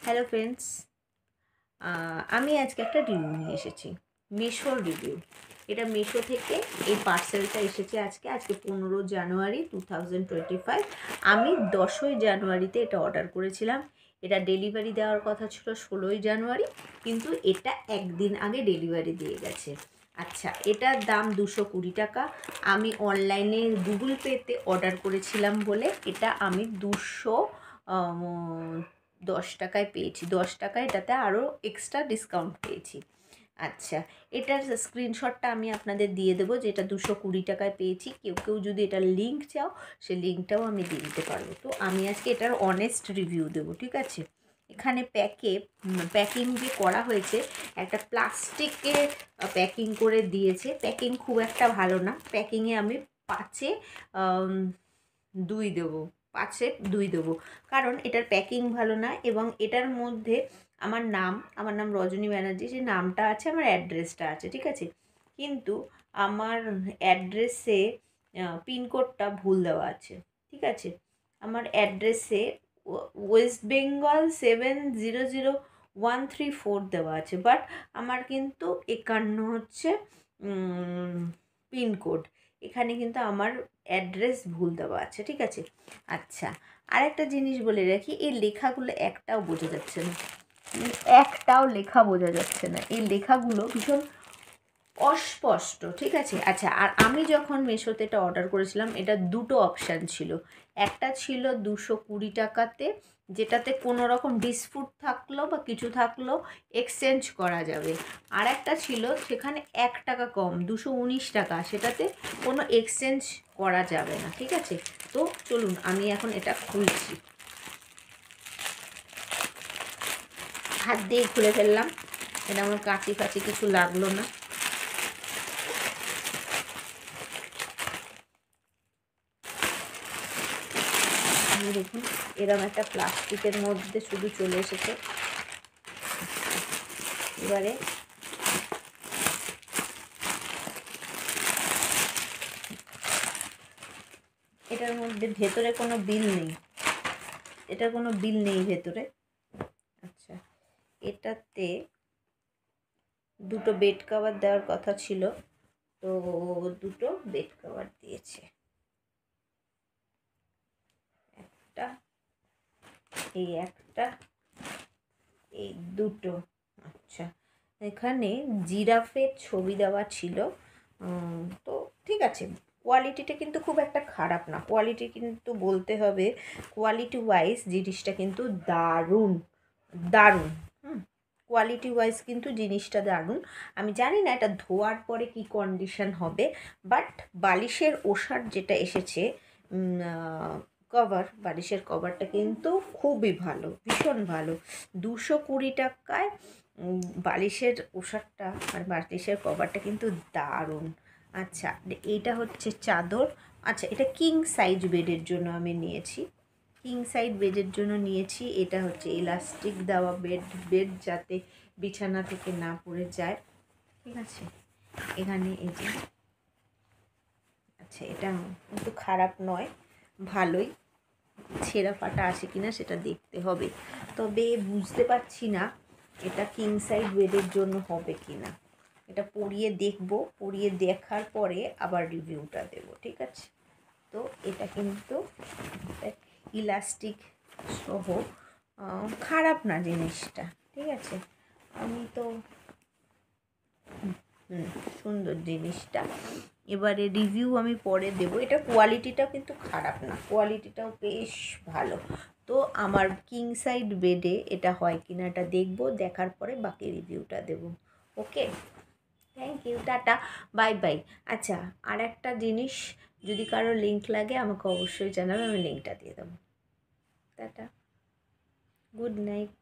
Hello friends, আমি আজকে একটা রিভিউ নিয়ে এসেছি, মিশোর রিভিউ। এটা মিশো থেকে এই পার্সেলটা এসেছে আজকে 15 জানুয়ারি 2025। আমি 10 জানুয়ারিতে এটা অর্ডার করেছিলাম। এটা ডেলিভারি দেওয়ার কথা ছিল 16 জানুয়ারি, কিন্তু এটা একদিন আগে ডেলিভারি দিয়ে গেছে। আচ্ছা, এটার দাম 220 টাকা। আমি অনলাইনে গুগল পেতে অর্ডার করেছিলাম বলে এটা আমি 210 টাকায় পেয়েছি। 10 টাকায় এটাতে আরও এক্সট্রা ডিসকাউন্ট পেয়েছি। আচ্ছা, এটার স্ক্রিনশটটা আমি আপনাদের দিয়ে দেবো, যেটা 220 টাকায় পেয়েছি। কেউ কেউ যদি এটার লিঙ্ক চাও, সে লিঙ্কটাও আমি দিয়ে দিতে পারবো। তো আমি আজকে এটার অনেস্ট রিভিউ দেবো, ঠিক আছে? এখানে প্যাকিং যে করা হয়েছে, একটা প্লাস্টিকের প্যাকিং করে দিয়েছে। প্যাকিং খুব একটা ভালো না। প্যাকিংয়ে আমি 5-এ 2 দেবো, 5-এ 2 দেবো, কারণ এটার প্যাকিং ভালো না। এবং এটার মধ্যে আমার নাম রজনী ব্যানার্জি, যে নামটা আছে, আমার অ্যাড্রেসটা আছে, ঠিক আছে? কিন্তু আমার অ্যাড্রেসে পিনকোডটা ভুল দেওয়া আছে, ঠিক আছে? আমার অ্যাড্রেসে ওয়েস্ট বেঙ্গল 700134 দেওয়া আছে, বাট আমার কিন্তু 51 হচ্ছে পিনকোড। এখানে কিন্তু আমার অ্যাড্রেস ভুল দেওয়া আছে, ঠিক আছে? আচ্ছা, আরেকটা জিনিস বলে রাখি, এই লেখাগুলো একটাও বোঝা যাচ্ছে না, একটাও লেখা বোঝা যাচ্ছে না। এই লেখাগুলো ভীষণ অস্পষ্ট, ঠিক আছে? আচ্ছা, আর আমি যখন মিশোতে এটা অর্ডার করেছিলাম, এটা দুটো অপশান ছিল। একটা ছিল 220 টাকাতে, যেটাতে কোনো রকম ডিসপুট থাকলো বা কিছু থাকলো এক্সচেঞ্জ করা যাবে। আর একটা ছিল সেখানে 1 টাকা কম, 219 টাকা, সেটাতে কোনো এক্সচেঞ্জ করা যাবে না, ঠিক আছে? তো চলুন, আমি এখন এটা খুলছি। হাত দিয়ে খুলে ফেললাম। এটা আমার কাঁচি কিছু লাগলো না। দেখুন, এরকম একটা প্লাস্টিকের মধ্যে শুধু চলে এসেছে। এবারে এটার মধ্যে ভেতরে কোনো বিল নেই, এটার কোনো বিল নেই ভেতরে। আচ্ছা, এটাতে দুটো বেড কভার দেওয়ার কথা ছিল, তো দুটো বেড কভার দিয়েছে। একটা, এই একটা, এই দুটো। আচ্ছা, এখানে জিরাফের ছবি দেওয়া ছিল। তো ঠিক আছে, কোয়ালিটিটা কিন্তু খুব একটা খারাপ না। কোয়ালিটি কিন্তু বলতে হবে, কোয়ালিটি ওয়াইজ জিনিসটা কিন্তু দারুণ দারুণ। কোয়ালিটি ওয়াইজ কিন্তু জিনিসটা দারুণ। আমি জানি না এটা ধোয়ার পরে কি কন্ডিশন হবে, বাট বালিশের ওষার যেটা এসেছে, বালিশের কভারটা কিন্তু খুবই ভালো, ভীষণ ভালো। 220 টাকায় বালিশের ওষারটা আর বালিশের কভারটা কিন্তু দারুণ। আচ্ছা, এইটা হচ্ছে চাদর। আচ্ছা, এটা কিং সাইজ বেডের জন্য আমি নিয়েছি, কিং সাইড বেডের জন্য নিয়েছি। এটা হচ্ছে ইলাস্টিক দেওয়া বেড যাতে বিছানা থেকে না পড়ে যায়, ঠিক আছে? এখানে এই যে, আচ্ছা, এটা কিন্তু খারাপ নয়, ভালোই। ছেঁড়া ফাটা আছে কিনা সেটা দেখতে হবে, তবে বুঝতে পারছি না এটা কিং সাইড বেডের জন্য হবে কি না। এটা পরিয়ে দেখবো, পরিয়ে দেখার পরে আবার রিভিউটা দেব, ঠিক আছে? তো এটা কিন্তু ইলাস্টিক সহ খারাপ না জিনিসটা, ঠিক আছে? আমি তো সুন্দর জিনিসটা। এবারে রিভিউ আমি পরে দেবো। এটা কোয়ালিটিটাও কিন্তু খারাপ না, কোয়ালিটিটাও বেশ ভালো। তো আমার কিং সাইড বেডে এটা হয় কি না এটা দেখবো, দেখার পরে বাকি রিভিউটা দেবো। ওকে, থ্যাংক ইউ, টাটা, বাই বাই। আচ্ছা, আর একটা জিনিস, যদি কারো লিঙ্ক লাগে আমাকে অবশ্যই জানাবে, আমি লিঙ্কটা দিয়ে দেবো। Tata, good night.